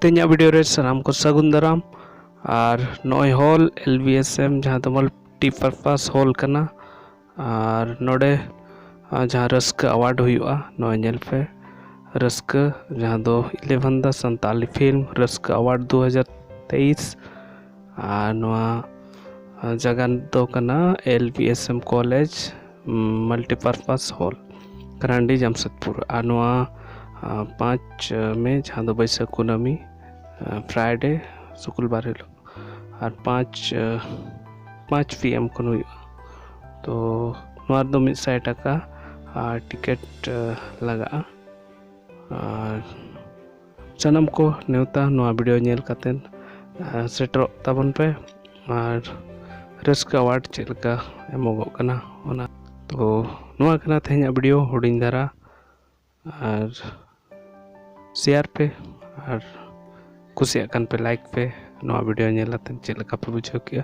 तेज video रे सानाम को सगुन दाराम और नॉय हॉल LBSM जहाँ तो मल्टीपर्पस हॉल कना और नोडे जहाँ रस्क अवार्ड हुआ नॉय नेल पे रस्क जहाँ दो 11 दा संताली फिल्म रस्क अवार्ड 2023 और नवा जगह दो कना LBSM college multipurpose hall Karandi Jamshedpur और नवा 5 में जहाँ दो बैसाख कुनामी फ्राइडे शुक्रवार हिलोग और 5 PM को तो नवार दो 100 टाका टिकट लगा सनम को नेवता नवा वीडियो नेल कातेन सेटर ताबन पे और रस्क अवार्ड चेलका एमोगो कना ओना तो नवा कना तेहना वीडियो हुडिंग धारा और शेयर पे और कुसिया कान पे लाइक पे नवा वीडियो नेलाते चेलका पे बुझाव किया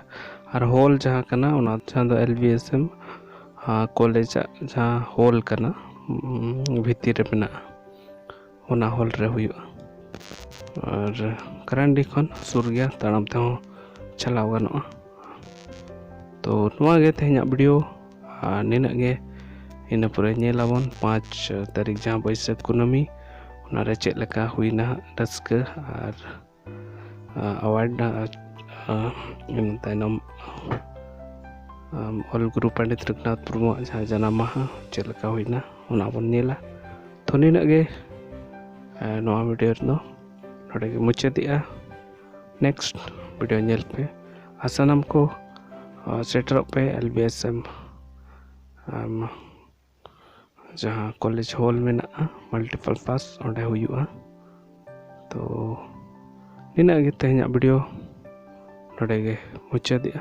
और हॉल जहाँ कना ओना जहाँ दो LBSM कॉलेज जहाँ हॉल कना भितर रे मेना ओना हॉल रे हुआ और करांडी खन सुर गया ताड़ाम ते हो चलाव गानोआ तो नवा गे तेहना वीडियो निना गे इन पुरे नेलाबन 5 तारीख जहाँ बैसाख कुनामी उनारे चेक लका हुईना रस्क और अवार्ड इन तायनम ऑल गुरु पंडित रघुनाथ मुर्मू जहाँ जन्म माहा चेक लका हुईना उना बन नेला तो निना गे नवा वीडियो नो नोडे गे मुचादिया नेक्स्ट वीडियो नेल पे आसानम को सेटर पे LBSM जहाँ कॉलेज हॉल में ना मल्टीपर्पस ओंडे हुआ तो निना गे तेहना वीडियो नोडे गे मुचादिया।